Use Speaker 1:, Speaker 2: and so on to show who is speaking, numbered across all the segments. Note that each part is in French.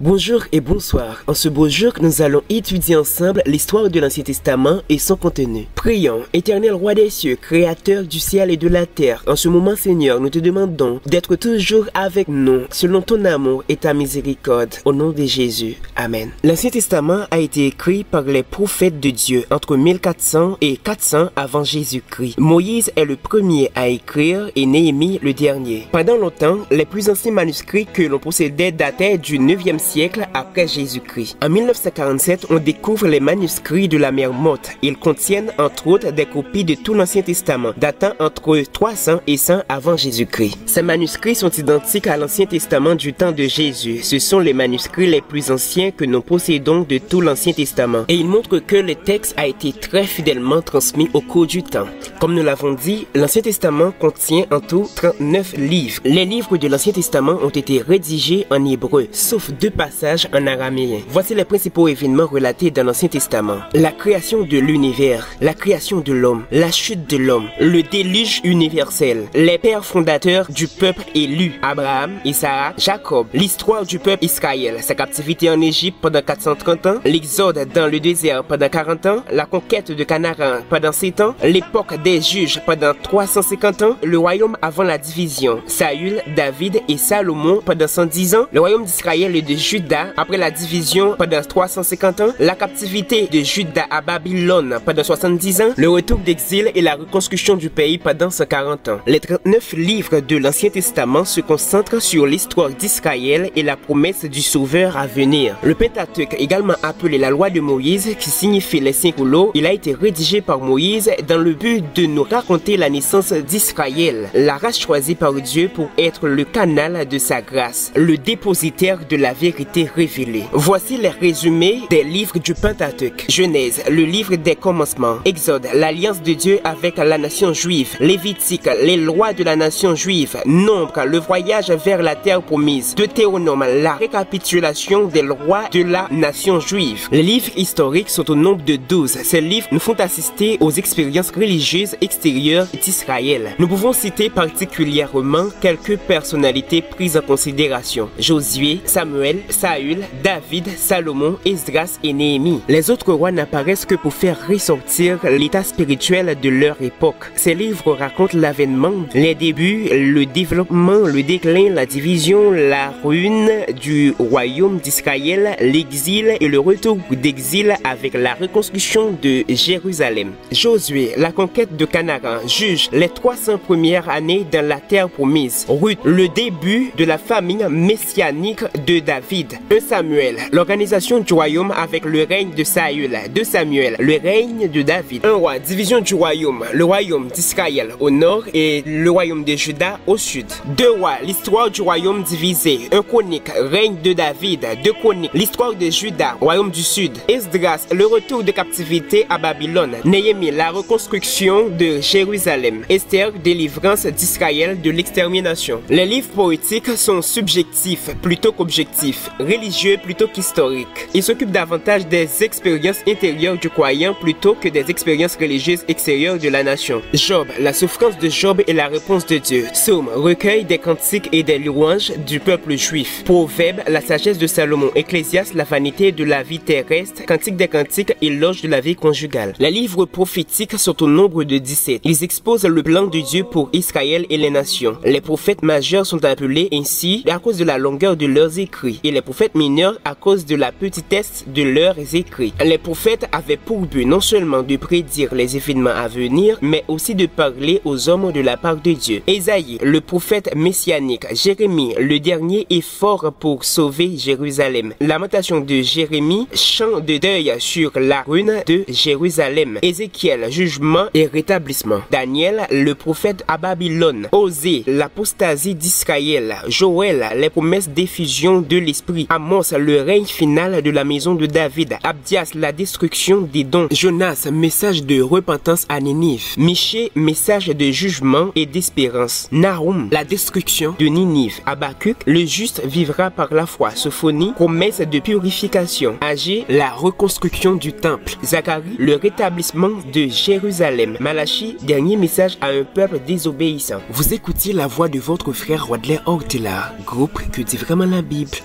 Speaker 1: Bonjour et bonsoir. En ce beau jour, nous allons étudier ensemble l'histoire de l'Ancien Testament et son contenu. Prions, éternel roi des cieux, créateur du ciel et de la terre. En ce moment, Seigneur, nous te demandons d'être toujours avec nous, selon ton amour et ta miséricorde. Au nom de Jésus. Amen. L'Ancien Testament a été écrit par les prophètes de Dieu entre 1400 et 400 avant Jésus-Christ. Moïse est le premier à écrire et Néhémie le dernier. Pendant longtemps, les plus anciens manuscrits que l'on possédait dataient du 9e siècle après Jésus-Christ. En 1947, on découvre les manuscrits de la mer Morte. Ils contiennent entre autres des copies de tout l'Ancien Testament, datant entre 300 et 100 avant Jésus-Christ. Ces manuscrits sont identiques à l'Ancien Testament du temps de Jésus. Ce sont les manuscrits les plus anciens que nous possédons de tout l'Ancien Testament. Et ils montrent que le texte a été très fidèlement transmis au cours du temps. Comme nous l'avons dit, l'Ancien Testament contient en tout 39 livres. Les livres de l'Ancien Testament ont été rédigés en hébreu, sauf deux passages en araméen. Voici les principaux événements relatés dans l'Ancien Testament. La création de l'univers, la création de l'homme, la chute de l'homme, le déluge universel, les pères fondateurs du peuple élu, Abraham, Isaac, Jacob, l'histoire du peuple Israël, sa captivité en Égypte pendant 430 ans, l'exode dans le désert pendant 40 ans, la conquête de Canaan pendant 7 ans, l'époque des juges pendant 350 ans, le royaume avant la division, Saül, David et Salomon pendant 110 ans, le royaume d'Israël et de Juda après la division pendant 350 ans, la captivité de Juda à Babylone pendant 70 ans, le retour d'exil et la reconstruction du pays pendant 140 ans. Les 39 livres de l'Ancien Testament se concentrent sur l'histoire d'Israël et la promesse du Sauveur à venir. Le Pentateuque, également appelé la loi de Moïse, qui signifie les 5 rouleaux, il a été rédigé par Moïse dans le but de nous raconter la naissance d'Israël, la race choisie par Dieu pour être le canal de sa grâce, le dépositaire de la vérité révélée. Voici les résumés des livres du Pentateuque. Genèse, le livre des commencements. Exode, l'alliance de Dieu avec la nation juive. Lévitique, les lois de la nation juive. Nombre, le voyage vers la terre promise. Deutéronome, la récapitulation des lois de la nation juive. Les livres historiques sont au nombre de 12. Ces livres nous font assister aux expériences religieuses extérieures d'Israël. Nous pouvons citer particulièrement quelques personnalités prises en considération. Josué, Samuel, Saül, David, Salomon, Esdras et Néhémie. Les autres rois n'apparaissent que pour faire ressortir l'état spirituel de leur époque. Ces livres racontent l'avènement, les débuts, le développement, le déclin, la division, la ruine du royaume d'Israël, l'exil et le retour d'exil avec la reconstruction de Jérusalem. Josué, la conquête de Canaan. Juge, les 300 premières années dans la terre promise. Ruth, le début de la famille messianique de David. 1 Samuel, l'organisation du royaume avec le règne de Saül. 2 Samuel, le règne de David. 1 roi, division du royaume, le royaume d'Israël au nord et le royaume de Juda au sud. 2 rois, l'histoire du royaume divisé. 1 chronique, règne de David. 2 chroniques, l'histoire de Juda, royaume du sud. Esdras, le retour de captivité à Babylone. Néhémie, la reconstruction de Jérusalem. Esther, délivrance d'Israël de l'extermination. Les livres poétiques sont subjectifs plutôt qu'objectifs, religieux plutôt qu'historiques. Ils s'occupent davantage des expériences intérieures du croyant plutôt que des expériences religieuses extérieures de la nation. Job, la souffrance de Job et la réponse de Dieu. Psaume, recueil des cantiques et des louanges du peuple juif. Proverbe, la sagesse de Salomon. Ecclésiaste, la vanité de la vie terrestre. Cantique des cantiques, éloge de la vie conjugale. Les livres prophétiques sont au nombre de 17. Ils exposent le plan de Dieu pour Israël et les nations. Les prophètes majeurs sont appelés ainsi à cause de la longueur de leurs écrits et les prophètes mineurs à cause de la petitesse de leurs écrits. Les prophètes avaient pour but non seulement de prédire les événements à venir, mais aussi de parler aux hommes de la part de Dieu. Ésaïe, le prophète messianique. Jérémie, le dernier effort pour sauver Jérusalem. Lamentation de Jérémie, chant de deuil sur la ruine de Jérusalem. Ézéchiel, jugement et rétablissement. Daniel, le prophète à Babylone. Osée, l'apostasie d'Israël. Joël, les promesses d'effusion de l'esprit. Amos, le règne final de la maison de David. Abdias, la destruction d'Édom. Jonas, message de repentance à Ninive. Michée, message de jugement et d'espérance. Nahum, la destruction de Ninive. Habakkuk, le juste vivra par la foi. Sophonie, promesse de purification. Agé, la reconstruction du temple. Zacharie, le rétablissement de Jérusalem. Malachie, dernier message à un peuple désobéissant. Vous écoutiez la voix de votre frère Wadley Ortela, groupe que dit vraiment la Bible.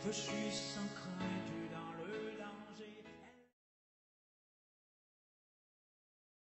Speaker 2: Je suis sans crainte.